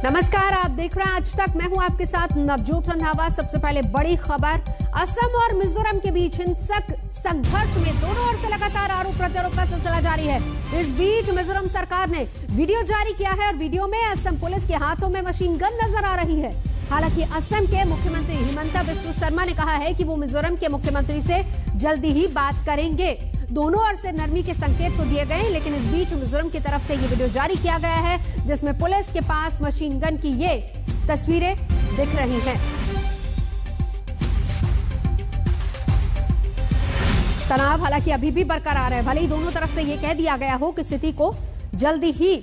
नमस्कार, आप देख रहे हैं आज तक। मैं हूं आपके साथ नवजोत रंधावा। सबसे पहले बड़ी खबर, असम और मिजोरम के बीच हिंसक संघर्ष में दोनों ओर से लगातार आरोप प्रत्यारोप का सिलसिला जारी है। इस बीच मिजोरम सरकार ने वीडियो जारी किया है और वीडियो में असम पुलिस के हाथों में मशीन गन नजर आ रही है। हालांकि असम के मुख्यमंत्री हिमंता बिस्वा शर्मा ने कहा है कि वो मिजोरम के मुख्यमंत्री से जल्दी ही बात करेंगे। दोनों ओर से नरमी के संकेत तो दिए गए, लेकिन इस बीच मिजोरम की तरफ से ये वीडियो जारी किया गया है जिसमें पुलिस के पास मशीन गन की ये तस्वीरें दिख रही हैं। तनाव हालांकि अभी भी बरकरार है। भले ही दोनों तरफ से ये कह दिया गया हो कि स्थिति को जल्दी ही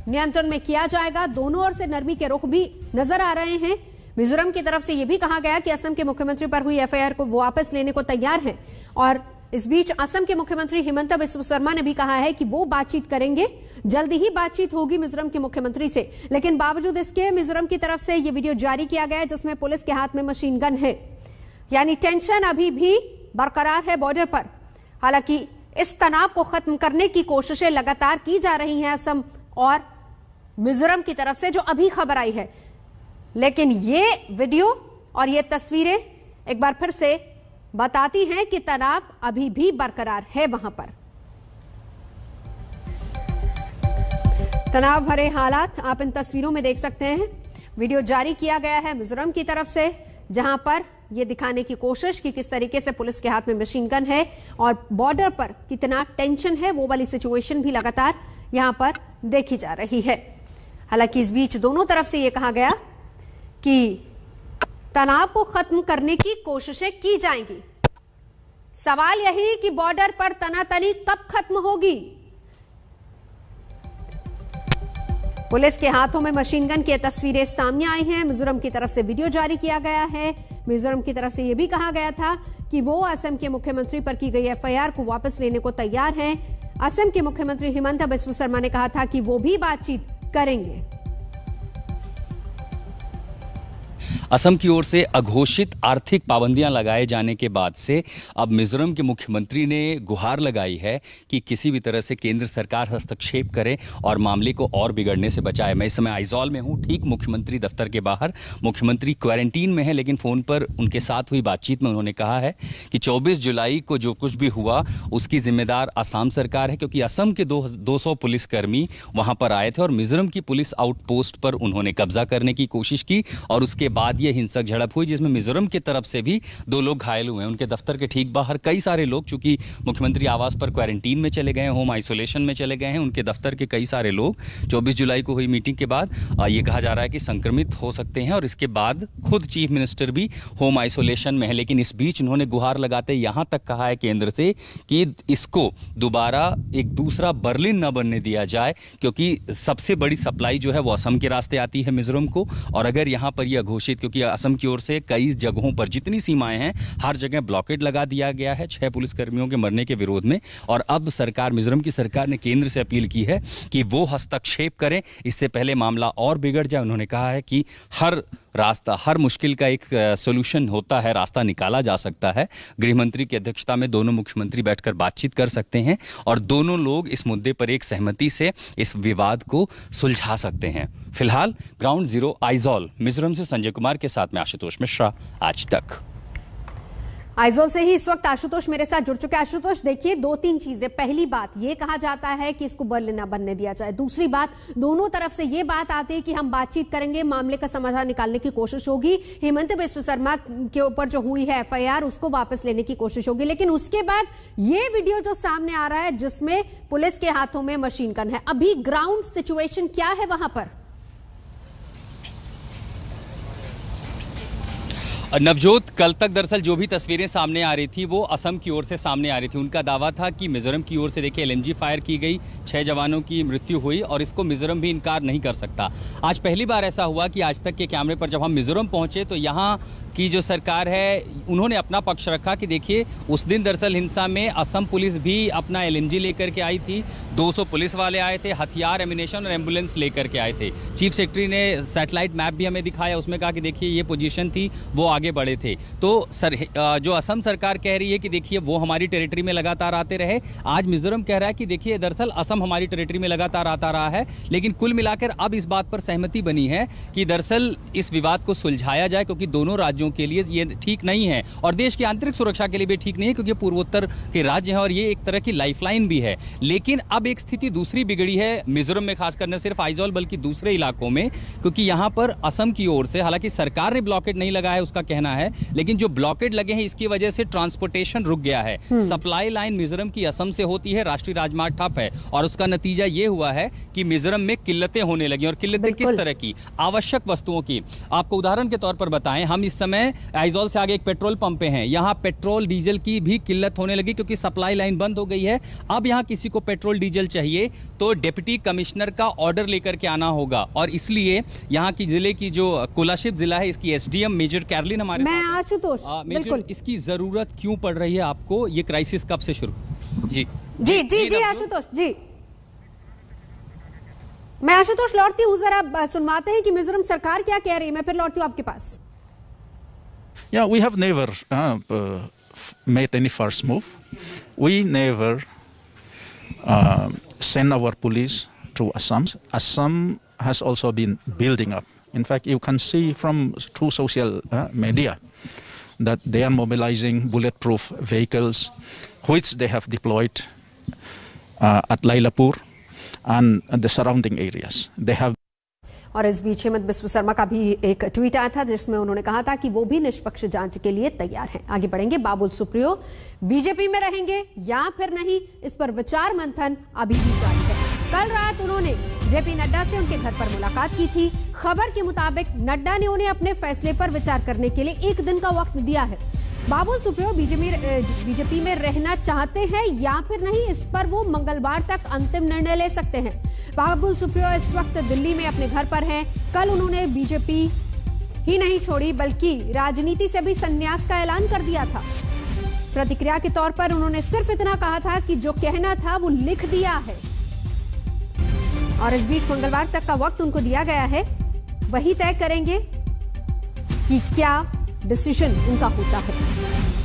नियंत्रण में किया जाएगा, दोनों ओर से नरमी के रुख भी नजर आ रहे हैं। मिजोरम की तरफ से यह भी कहा गया कि असम के मुख्यमंत्री पर हुई एफआईआर को वो वापस लेने को तैयार हैं। और इस बीच असम के मुख्यमंत्री हिमंता बिस्वा शर्मा ने भी कहा है कि वो बातचीत करेंगे, जल्दी ही बातचीत होगी मिजोरम के मुख्यमंत्री से। लेकिन बावजूद इसके मिजोरम की तरफ से यह वीडियो जारी किया गया है जिसमें पुलिस के हाथ में मशीन गन है, यानी टेंशन अभी भी बरकरार है बॉर्डर पर। हालांकि इस तनाव को खत्म करने की कोशिशें लगातार की जा रही हैं असम और मिजोरम की तरफ से, जो अभी खबर आई है। लेकिन ये वीडियो और ये तस्वीरें एक बार फिर से बताती हैं कि तनाव अभी भी बरकरार है वहां पर। तनाव भरे हालात आप इन तस्वीरों में देख सकते हैं। वीडियो जारी किया गया है मिजोरम की तरफ से, जहां पर यह दिखाने की कोशिश कि किस तरीके से पुलिस के हाथ में मशीन गन है और बॉर्डर पर कितना टेंशन है, वो वाली सिचुएशन भी लगातार यहां पर देखी जा रही है। हालांकि इस बीच दोनों तरफ से यह कहा गया कि तनाव को खत्म करने की कोशिशें की जाएंगी। सवाल यही कि बॉर्डर पर तनातनी कब खत्म होगी। पुलिस के हाथों में मशीन गन की तस्वीरें सामने आई हैं। मिजोरम की तरफ से वीडियो जारी किया गया है। मिजोरम की तरफ से यह भी कहा गया था कि वो असम के मुख्यमंत्री पर की गई एफआईआर को वापस लेने को तैयार हैं। असम के मुख्यमंत्री हिमंता बिस्वा शर्मा ने कहा था कि वो भी बातचीत करेंगे। असम की ओर से अघोषित आर्थिक पाबंदियां लगाए जाने के बाद से अब मिजोरम के मुख्यमंत्री ने गुहार लगाई है कि किसी भी तरह से केंद्र सरकार हस्तक्षेप करे और मामले को और बिगड़ने से बचाए। मैं इस समय आइजॉल में हूं, ठीक मुख्यमंत्री दफ्तर के बाहर। मुख्यमंत्री क्वारंटीन में है, लेकिन फोन पर उनके साथ हुई बातचीत में उन्होंने कहा है कि 24 जुलाई को जो कुछ भी हुआ उसकी जिम्मेदार असम सरकार है, क्योंकि असम के 200 पुलिसकर्मी वहां पर आए थे और मिजोरम की पुलिस आउटपोस्ट पर उन्होंने कब्जा करने की कोशिश की और उसके बाद ये हिंसक झड़प हुई जिसमें मिजोरम की तरफ से भी 2 लोग घायल हुए हैं। उनके दफ्तर के ठीक बाहर कई सारे लोग, चूंकि मुख्यमंत्री आवास पर क्वारंटीन में चले गए हैं, होम आइसोलेशन में चले गए हैं, उनके दफ्तर के कई सारे लोग 24 जुलाई को हुई मीटिंग के बाद ये कहा जा रहा है कि संक्रमित हो सकते हैं और इसके बाद खुद चीफ मिनिस्टर भी होम आइसोलेशन में है। लेकिन इस बीच उन्होंने गुहार लगाते यहां तक कहा है केंद्र से कि इसको दोबारा एक दूसरा बर्लिन न बनने दिया जाए, क्योंकि सबसे बड़ी सप्लाई जो है वो असम के रास्ते आती है मिजोरम को। और अगर यहां पर यह घोषित, क्योंकि असम की ओर से कई जगहों पर जितनी सीमाएं हैं हर जगह ब्लॉकेड लगा दिया गया है 6 पुलिसकर्मियों के मरने के विरोध में। और अब सरकार, मिजोरम की सरकार ने केंद्र से अपील की है कि वो हस्तक्षेप करें, इससे पहले मामला और बिगड़ जाए। उन्होंने कहा है कि हर रास्ता, हर मुश्किल का एक सोल्यूशन होता है, रास्ता निकाला जा सकता है। गृहमंत्री की अध्यक्षता में दोनों मुख्यमंत्री बैठकर बातचीत कर सकते हैं और दोनों लोग इस मुद्दे पर एक सहमति से इस विवाद को सुलझा सकते हैं। फिलहाल ग्राउंड जीरो आइजॉल, मिजोरम से संजय कुमार के साथ में आशुतोष मिश्रा, आज तक। आइजोल से ही इस वक्त आशुतोष मेरे साथ जुड़ चुके हैं। आशुतोष, देखिए 2-3 चीजें। पहली बात, ये कहा जाता है कि इसको बर्लिन न बनने दिया जाए। दूसरी बात, दोनों तरफ से ये बात आती है कि हम बातचीत करेंगे, मामले का समाधान निकालने की कोशिश होगी, हिमंता बिस्वा शर्मा के ऊपर जो हुई है एफआईआर उसको वापस लेने की कोशिश होगी। लेकिन उसके बाद ये वीडियो जो सामने आ रहा है जिसमें पुलिस के हाथों में मशीन गन है, अभी ग्राउंड सिचुएशन क्या है वहां पर? नवजोत, कल तक दरअसल जो भी तस्वीरें सामने आ रही थी वो असम की ओर से सामने आ रही थी। उनका दावा था कि मिजोरम की ओर से देखिए एलएमजी फायर की गई, 6 जवानों की मृत्यु हुई और इसको मिजोरम भी इनकार नहीं कर सकता। आज पहली बार ऐसा हुआ कि आज तक के कैमरे पर जब हम मिजोरम पहुंचे तो यहाँ की जो सरकार है उन्होंने अपना पक्ष रखा कि देखिए उस दिन दरअसल हिंसा में असम पुलिस भी अपना एलएमजी लेकर के आई थी, 200 पुलिस वाले आए थे, हथियार, एमिनेशन और एम्बुलेंस लेकर के आए थे। चीफ सेक्रेटरी ने सैटेलाइट मैप भी हमें दिखाया, उसमें कहा कि देखिए ये पोजीशन थी, वो आगे बढ़े थे। तो जो असम सरकार कह रही है कि देखिए वो हमारी टेरिटरी में लगातार आते रहे। आज मिजोरम कह रहा है कि देखिए दरअसल असम असम हमारी टेरिटरी में लगातार आता रहा है। लेकिन कुल मिलाकर अब इस बात पर सहमति बनी है कि दरअसल इस विवाद को सुलझाया जाए, क्योंकि दोनों राज्यों के लिए ये ठीक नहीं है और देश की आंतरिक सुरक्षा के लिए भी ठीक नहीं है, क्योंकि पूर्वोत्तर के राज्य हैं और ये एक तरह की लाइफलाइन भी है। लेकिन अब एक स्थिति दूसरी बिगड़ी है मिजोरम में, खासकर न सिर्फ आइजॉल बल्कि दूसरे इलाकों में, क्योंकि यहां पर असम की ओर से, हालांकि सरकार ने ब्लॉकेड नहीं लगाया उसका कहना है, लेकिन जो ब्लॉकेड लगे हैं इसकी वजह से ट्रांसपोर्टेशन रुक गया है। सप्लाई लाइन मिजोरम की असम से होती है, राष्ट्रीय राजमार्ग ठप है और उसका नतीजा यह हुआ है कि मिजोरम में किल्लतें होने लगी। और किल्लतें किस तरह की? आवश्यक वस्तुओं की। आपको उदाहरण के तौर पर बताएं, हम इस समय आइजॉल से आगे एक पेट्रोल पंप पे हैं, यहां पेट्रोल डीजल की भी किल्लत होने लगी क्योंकि सप्लाई लाइन बंद हो गई है। अब यहां किसी को पेट्रोल डीजल चाहिए तो डिप्टी कमिश्नर का ऑर्डर लेकर के आना होगा और इसलिए यहां की जिले की जो कोलाशिब जिला है, इसकी एसडीएम मेजर कैरलिन हमारे साथ आशुतोष, मेजर, इसकी जरूरत क्यों पड़ रही है आपको? ये क्राइसिस कब से शुरू? जी जी जी जी आशुतोष जी, मैं आशुतोष लौटती हूँ, जरा सुनवाते हैं कि मिजोरम सरकार क्या कह रही है। मैं फिर लौटती हूँ आपके पास। Yeah, we have never made any first move. We never send our police to Assam. Assam has also been building up. In fact, you can see from through social media that they are mobilizing bulletproof vehicles, which they have deployed at Lailapur and the surrounding areas. They have. और इस बीच हेमंत बिस्व शर्मा का भी एक tweet आया था जिसमें उन्होंने कहा था कि वो भी निष्पक्ष जांच के लिए तैयार हैं। आगे बढ़ेंगे, बाबुल सुप्रियो बीजेपी में रहेंगे या फिर नहीं, इस पर विचार मंथन अभी भी जारी है। कल रात उन्होंने जेपी नड्डा से उनके घर पर मुलाकात की थी। खबर के मुताबिक नड्डा ने उन्हें अपने फैसले पर विचार करने के लिए 1 दिन का वक्त दिया है। बाबुल सुप्रियो बीजेपी में रहना चाहते हैं या फिर नहीं, इस पर वो मंगलवार तक अंतिम निर्णय ले सकते हैं। बाबुल सुप्रियो इस वक्त दिल्ली में अपने घर पर हैं। कल उन्होंने बीजेपी ही नहीं छोड़ी बल्कि राजनीति से भी संन्यास का ऐलान कर दिया था। प्रतिक्रिया के तौर पर उन्होंने सिर्फ इतना कहा था कि जो कहना था वो लिख दिया है और इस बीच मंगलवार तक का वक्त उनको दिया गया है। वही तय करेंगे कि क्या डिसीजन उनका होता है।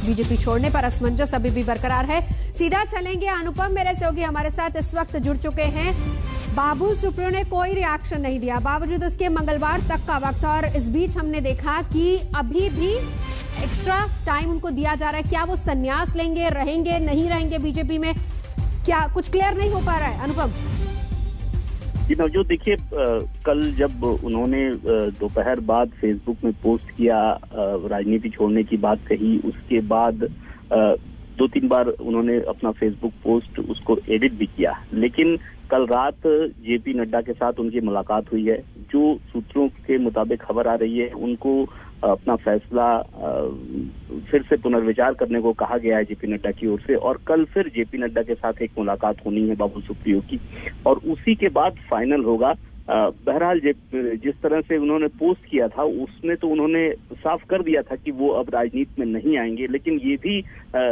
बीजेपी छोड़ने पर असमंजस अभी भी बरकरार है। सीधा चलेंगे, अनुपम मेरे सहयोगी हमारे साथ इस वक्त जुड़ चुके हैं। बाबुल सुप्रियो ने कोई रिएक्शन नहीं दिया बावजूद उसके मंगलवार तक का वक्त, और इस बीच हमने देखा कि अभी भी एक्स्ट्रा टाइम उनको दिया जा रहा है। क्या वो संन्यास लेंगे, रहेंगे, नहीं रहेंगे बीजेपी में? क्या कुछ क्लियर नहीं हो पा रहा है अनुपम? जी नवजोत, देखिए कल जब उन्होंने दोपहर बाद फेसबुक में पोस्ट किया, राजनीति छोड़ने की बात कही, उसके बाद 2-3 बार उन्होंने अपना फेसबुक पोस्ट उसको एडिट भी किया। लेकिन कल रात जेपी नड्डा के साथ उनकी मुलाकात हुई है। जो सूत्रों के मुताबिक खबर आ रही है, उनको अपना फैसला फिर से पुनर्विचार करने को कहा गया है जेपी नड्डा की ओर से, और कल फिर जेपी नड्डा के साथ एक मुलाकात होनी है बाबुल सुप्रियो की, और उसी के बाद फाइनल होगा। बहरहाल जिस तरह से उन्होंने पोस्ट किया था उसमें तो उन्होंने साफ कर दिया था कि वो अब राजनीति में नहीं आएंगे, लेकिन ये भी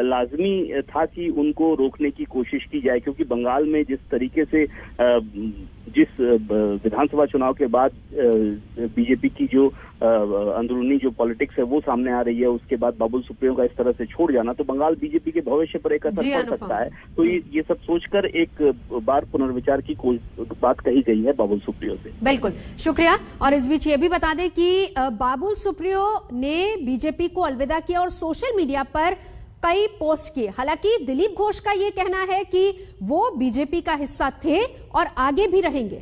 लाजमी था कि उनको रोकने की कोशिश की जाए, क्योंकि बंगाल में जिस तरीके से जिस विधानसभा चुनाव के बाद बीजेपी की जो अंदरूनी जो पॉलिटिक्स है वो सामने आ रही है, उसके बाद बाबुल सुप्रियो का इस तरह से छोड़ जाना तो बंगाल बीजेपी के भविष्य पर एक असर पड़ सकता है। तो ये सब सोचकर एक बार पुनर्विचार की बात कही गई है बाबुल सुप्रियो से। बिल्कुल, शुक्रिया। और इस बीच ये भी बता दें कि बाबुल सुप्रियो ने बीजेपी को अलविदा किया और सोशल मीडिया पर कई पोस्ट किए। हालांकि दिलीप घोष का ये कहना है कि वो बीजेपी का हिस्सा थे और आगे भी रहेंगे।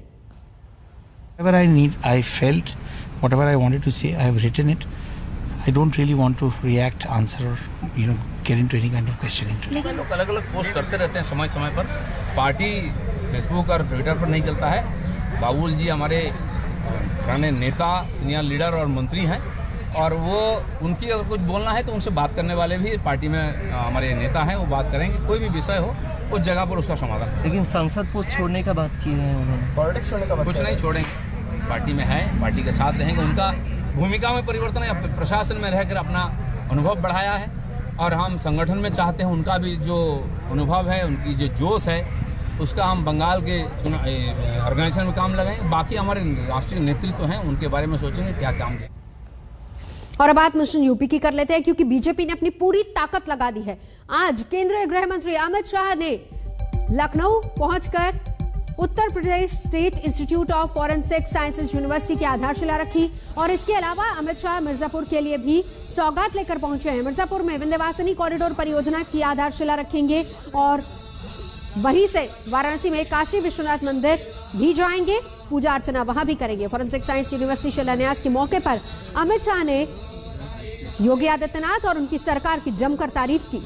Whatever I wanted to say, I have written it. I don't really want to react, answer, or get into any kind of questioning. लोग अलग-अलग पोस्ट करते रहते हैं समय समय पर। पार्टी फेसबुक और ट्विटर पर नहीं चलता है। बाबुल जी हमारे पुराने नेता, सीनियर लीडर और मंत्री हैं, और वो उनकी अगर कुछ बोलना है तो उनसे बात करने वाले भी पार्टी में हमारे नेता हैं, वो बात करेंगे। कोई भी विषय हो उस जगह पर उसका समाधान। लेकिन सांसद पोस्ट छोड़ने का बात की है उन्होंने, पॉलिटिक्स छोड़ने का बात कुछ नहीं छोड़ेंगे, पार्टी में है, पार्टी के साथ रहेंगे। उनका भूमिका में परिवर्तन है, प्रशासन में रहकर अपना अनुभव बढ़ाया है, और हम संगठन में चाहते हैं उनका भी जो अनुभव है, उनकी जो जोश है, उसका हम बंगाल के ऑर्गेनाइजेशन में काम लगाएंगे। बाकी हमारे राष्ट्रीय नेतृत्व हैं, उनके बारे में सोचेंगे क्या काम करें। और अब बात मिशन यूपी की कर लेते हैं, क्योंकि बीजेपी ने अपनी पूरी ताकत लगा दी है। आज केंद्रीय गृह मंत्री अमित शाह ने लखनऊ पहुंचकर Uttar Pradesh state institute of forensic sciences university की आधारशिला रखी और इसके अलावा अमित शाह मिर्जापुर के लिए भी सौगात लेकर पहुंचे हैं। मिर्जापुर में विंध्यवासिनी कॉरिडोर परियोजना की आधारशिला रखेंगे और वहीं से वाराणसी में काशी विश्वनाथ मंदिर भी जाएंगे, पूजा अर्चना वहां भी करेंगे। फॉरेंसिक साइंस यूनिवर्सिटी शिलान्यास के मौके पर अमित शाह ने योगी आदित्यनाथ और उनकी सरकार की जमकर तारीफ की।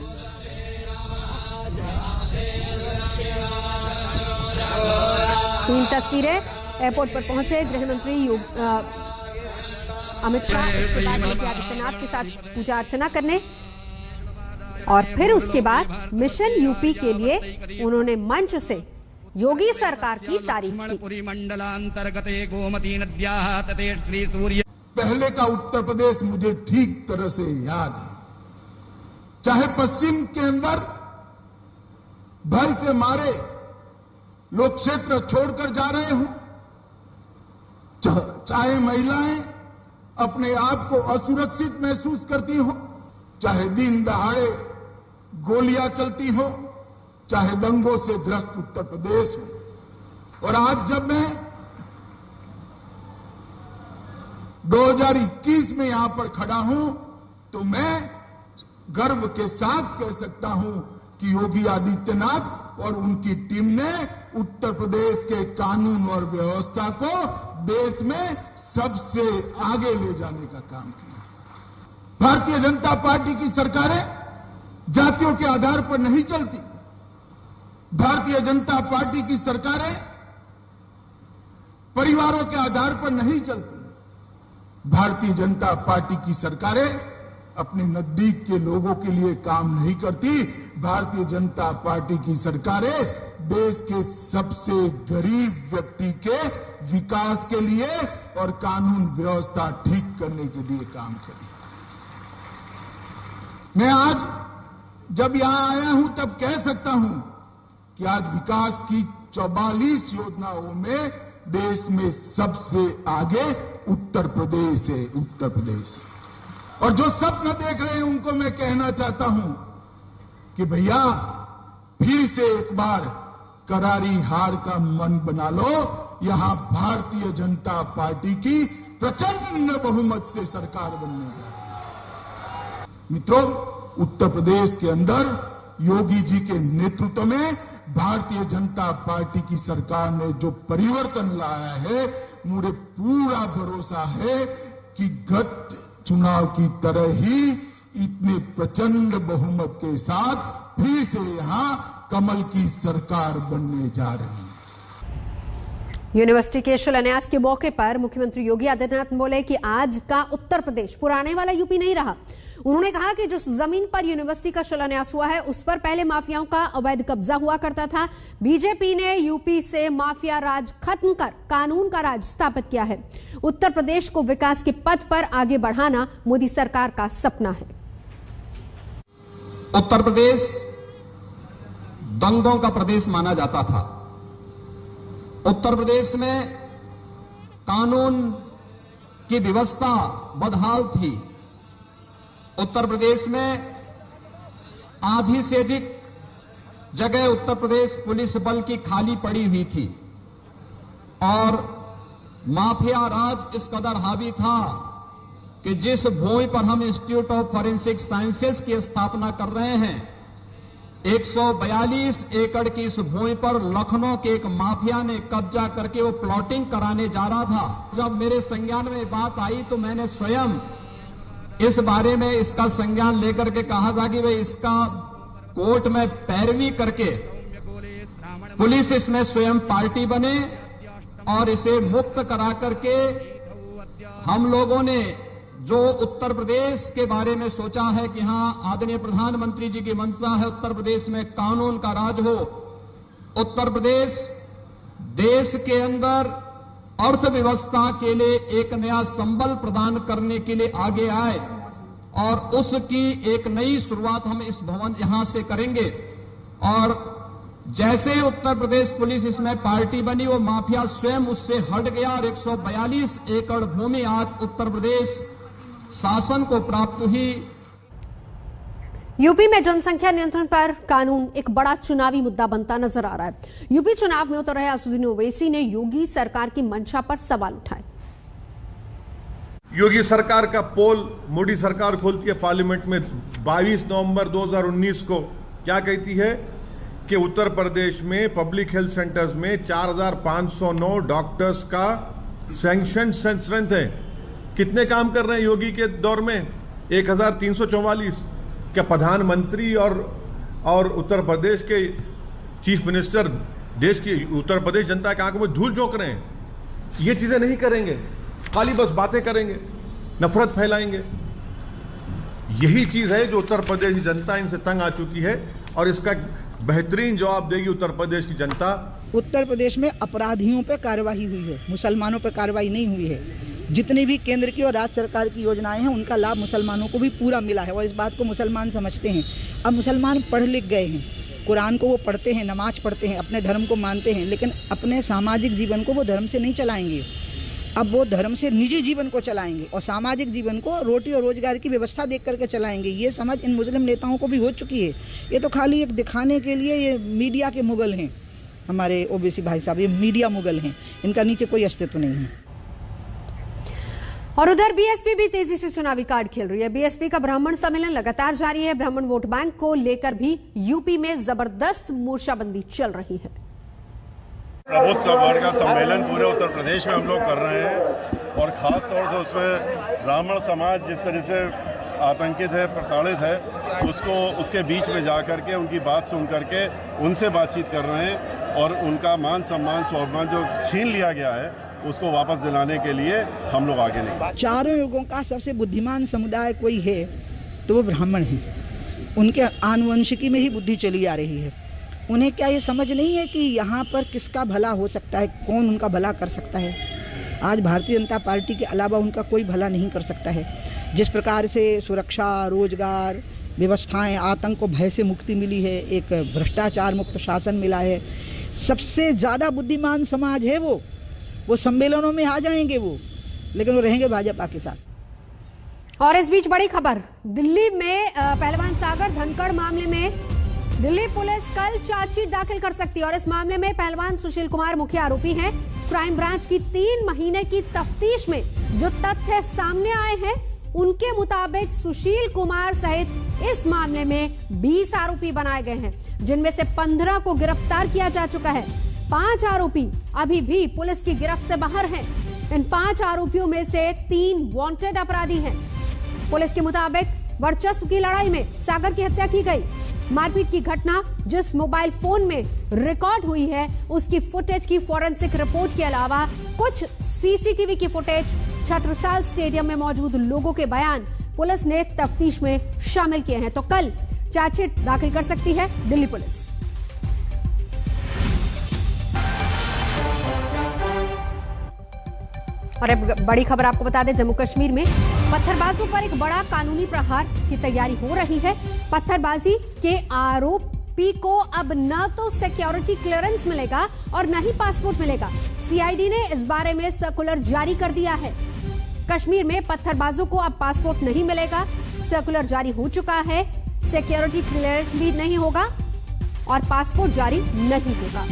तीन तस्वीरें, एयरपोर्ट पर पहुंचे गृह मंत्री अमित शाह, इसके बाद योगी आदित्यनाथ के साथ पूजा अर्चना करने और फिर उसके बाद मिशन यूपी के लिए उन्होंने मंच से योगी सरकार की तारीफ की। पहले का उत्तर प्रदेश मुझे ठीक तरह से याद है, चाहे पश्चिम के अंदर भय से मारे लोग क्षेत्र छोड़कर जा रहे हों, चाहे महिलाएं अपने आप को असुरक्षित महसूस करती हो, चाहे दिन दहाड़े गोलियां चलती हो, चाहे दंगों से ग्रस्त उत्तर प्रदेश हो। और आज जब मैं 2021 में यहां पर खड़ा हूं तो मैं गर्व के साथ कह सकता हूं कि योगी आदित्यनाथ और उनकी टीम ने उत्तर प्रदेश के कानून और व्यवस्था को देश में सबसे आगे ले जाने का काम किया। भारतीय जनता पार्टी की सरकारें जातियों के आधार पर नहीं चलती। भारतीय जनता पार्टी की सरकारें परिवारों के आधार पर नहीं चलती। भारतीय जनता पार्टी की सरकारें अपने नजदीक के लोगों के लिए काम नहीं करती। भारतीय जनता पार्टी की सरकारें देश के सबसे गरीब व्यक्ति के विकास के लिए और कानून व्यवस्था ठीक करने के लिए काम करी। मैं आज जब यहां आया हूं तब कह सकता हूं कि आज विकास की 44 योजनाओं में देश में सबसे आगे उत्तर प्रदेश है। उत्तर प्रदेश और जो सपना देख रहे हैं उनको मैं कहना चाहता हूं कि भैया फिर से एक बार करारी हार का मन बना लो। यहां भारतीय जनता पार्टी की प्रचंड बहुमत से सरकार बनने जा रही है। मित्रों, उत्तर प्रदेश के अंदर योगी जी के नेतृत्व में भारतीय जनता पार्टी की सरकार ने जो परिवर्तन लाया है, मुझे पूरा भरोसा है कि गत चुनाव की तरह ही इतने प्रचंड बहुमत के साथ फिर से यहां कमल की सरकार बनने जा रही है। यूनिवर्सिटी के शिलान्यास के मौके पर मुख्यमंत्री योगी आदित्यनाथ बोले कि आज का उत्तर प्रदेश पुराने वाला यूपी नहीं रहा। उन्होंने कहा कि जिस जमीन पर यूनिवर्सिटी का शिलान्यास हुआ है उस पर पहले माफियाओं का अवैध कब्जा हुआ करता था। बीजेपी ने यूपी से माफिया राज खत्म कर कानून का राज स्थापित किया है। उत्तर प्रदेश को विकास के पथ पर आगे बढ़ाना मोदी सरकार का सपना है। उत्तर प्रदेश दंगों का प्रदेश माना जाता था। उत्तर प्रदेश में कानून की व्यवस्था बदहाल थी। उत्तर प्रदेश में आधी से अधिक जगह उत्तर प्रदेश पुलिस बल की खाली पड़ी हुई थी और माफिया राज इस कदर हावी था कि जिस भूमि पर हम इंस्टीट्यूट ऑफ फॉरेंसिक साइंसेज की स्थापना कर रहे हैं, 142 एकड़ की इस भूमि पर लखनऊ के एक माफिया ने कब्जा करके वो प्लॉटिंग कराने जा रहा था। जब मेरे संज्ञान में बात आई तो मैंने स्वयं इस बारे में इसका संज्ञान लेकर के कहा था कि भाई इसका कोर्ट में पैरवी करके पुलिस इसमें स्वयं पार्टी बने और इसे मुक्त करा करके हम लोगों ने जो उत्तर प्रदेश के बारे में सोचा है कि हां आदरणीय प्रधानमंत्री जी की मंशा है उत्तर प्रदेश में कानून का राज हो। उत्तर प्रदेश देश के अंदर अर्थव्यवस्था के लिए एक नया संबल प्रदान करने के लिए आगे आए और उसकी एक नई शुरुआत हम इस भवन यहां से करेंगे। और जैसे उत्तर प्रदेश पुलिस इसमें पार्टी बनी, वो माफिया स्वयं उससे हट गया और 142 एकड़ भूमि आज उत्तर प्रदेश शासन को प्राप्त हुई। यूपी में जनसंख्या नियंत्रण पर कानून एक बड़ा चुनावी मुद्दा बनता नजर आ रहा है। यूपी चुनाव में उतर रहे असदुद्दीन ओवैसी ने योगी सरकार की मंशा पर सवाल उठाए। योगी सरकार का पोल मोदी सरकार खोलती है पार्लियामेंट में 22 नवंबर 2019 को, क्या कहती है कि उत्तर प्रदेश में पब्लिक हेल्थ सेंटर्स में 4509 डॉक्टर्स का सैंक्शन स्ट्रेंथ है। कितने काम कर रहे हैं योगी के दौर में? 1344। क्या प्रधानमंत्री और उत्तर प्रदेश के चीफ मिनिस्टर देश की उत्तर प्रदेश जनता के आंखों में धूल झोंक रहे हैं? ये चीजें नहीं करेंगे, खाली बस बातें करेंगे, नफरत फैलाएंगे। यही चीज है जो उत्तर प्रदेश की जनता इनसे तंग आ चुकी है और इसका बेहतरीन जवाब देगी उत्तर प्रदेश की जनता। उत्तर प्रदेश में अपराधियों पे कार्रवाई हुई है, मुसलमानों पे कार्रवाई नहीं हुई है। जितनी भी केंद्र की और राज्य सरकार की योजनाएं हैं उनका लाभ मुसलमानों को भी पूरा मिला है और इस बात को मुसलमान समझते हैं। अब मुसलमान पढ़ लिख गए हैं, कुरान को वो पढ़ते हैं, नमाज पढ़ते हैं, अपने धर्म को मानते हैं, लेकिन अपने सामाजिक जीवन को वो धर्म से नहीं चलाएंगे। अब वो धर्म से निजी जीवन को चलाएंगे और सामाजिक जीवन को रोटी और रोजगार की व्यवस्था देख करके चलाएंगे। ये समझ इन मुस्लिम नेताओं को भी हो चुकी है। ये तो खाली एक दिखाने के लिए ये मीडिया के मुगल हैं हमारे ओबीसी भाई साहब, ये मीडिया मुगल हैं, इनका नीचे कोई अस्तित्व नहीं है। और उधर बीएसपी भी तेजी से चुनावी कार्ड खेल रही है। बीएसपी का ब्राह्मण सम्मेलन लगातार जारी है। ब्राह्मण वोट बैंक को लेकर भी यूपी में जबरदस्त मोर्चाबंदी चल रही है। प्रबुद्ध समाज का सम्मेलन पूरे उत्तर प्रदेश में हम लोग कर रहे हैं और खास तौर से उसमें ब्राह्मण समाज जिस तरह से आतंकित है, प्रताड़ित है, उसको उसके बीच में जा करके उनकी बात सुन करके उनसे बातचीत कर रहे हैं और उनका मान सम्मान स्वाभिमान जो छीन लिया गया है उसको वापस दिलाने के लिए हम लोग आगे नहीं। चारों युगों का सबसे बुद्धिमान समुदाय कोई है तो वो ब्राह्मण है। उनके आनुवंशिकी में ही बुद्धि चली आ रही है। उन्हें क्या ये समझ नहीं है कि यहाँ पर किसका भला हो सकता है, कौन उनका भला कर सकता है? आज भारतीय जनता पार्टी के अलावा उनका कोई भला नहीं कर सकता है। जिस प्रकार से सुरक्षा, रोजगार, व्यवस्थाएं, आतंक को भय से मुक्ति मिली है, एक भ्रष्टाचार मुक्त शासन मिला है, सबसे ज़्यादा बुद्धिमान समाज है वो सम्मेलनों में आ जाएंगे लेकिन वो रहेंगे भाजपा के साथ। और इस बीच बड़ी खबर, दिल्ली में पहलवान सागर धनखड़ मामले में दिल्ली पुलिस कल चार्जशीट दाखिल कर सकती है और इस मामले में पहलवान सुशील कुमार मुख्य आरोपी हैं। क्राइम ब्रांच की 3 महीने की तफ्तीश में जो तथ्य सामने आए हैं उनके मुताबिक सुशील कुमार सहित इस मामले में 20 आरोपी बनाए गए हैं, जिनमें से 15 को गिरफ्तार किया जा चुका है। 5 आरोपी अभी भी पुलिस की गिरफ्त से बाहर हैं। इन 5 आरोपियों में से 3 वांटेड अपराधी हैं। पुलिस के मुताबिक वर्चस्व की लड़ाई में सागर की हत्या की गई। मारपीट की घटना जिस मोबाइल फोन में रिकॉर्ड हुई है उसकी फुटेज की फोरेंसिक रिपोर्ट के अलावा कुछ सीसीटीवी की फुटेज, छत्रसाल स्टेडियम में मौजूद लोगों के बयान पुलिस ने तफ्तीश में शामिल किए हैं। तो कल चार्जशीट दाखिल कर सकती है दिल्ली पुलिस। और अब बड़ी खबर आपको बता दें, जम्मू कश्मीर में पत्थरबाजों पर एक बड़ा कानूनी प्रहार की तैयारी हो रही है। पत्थरबाजी के आरोपी को अब न तो सिक्योरिटी क्लियरेंस मिलेगा और न ही पासपोर्ट मिलेगा। सीआईडी ने इस बारे में सर्कुलर जारी कर दिया है। कश्मीर में पत्थरबाजों को अब पासपोर्ट नहीं मिलेगा, सर्कुलर जारी हो चुका है। सिक्योरिटी क्लियरेंस भी नहीं होगा और पासपोर्ट जारी नहीं होगा।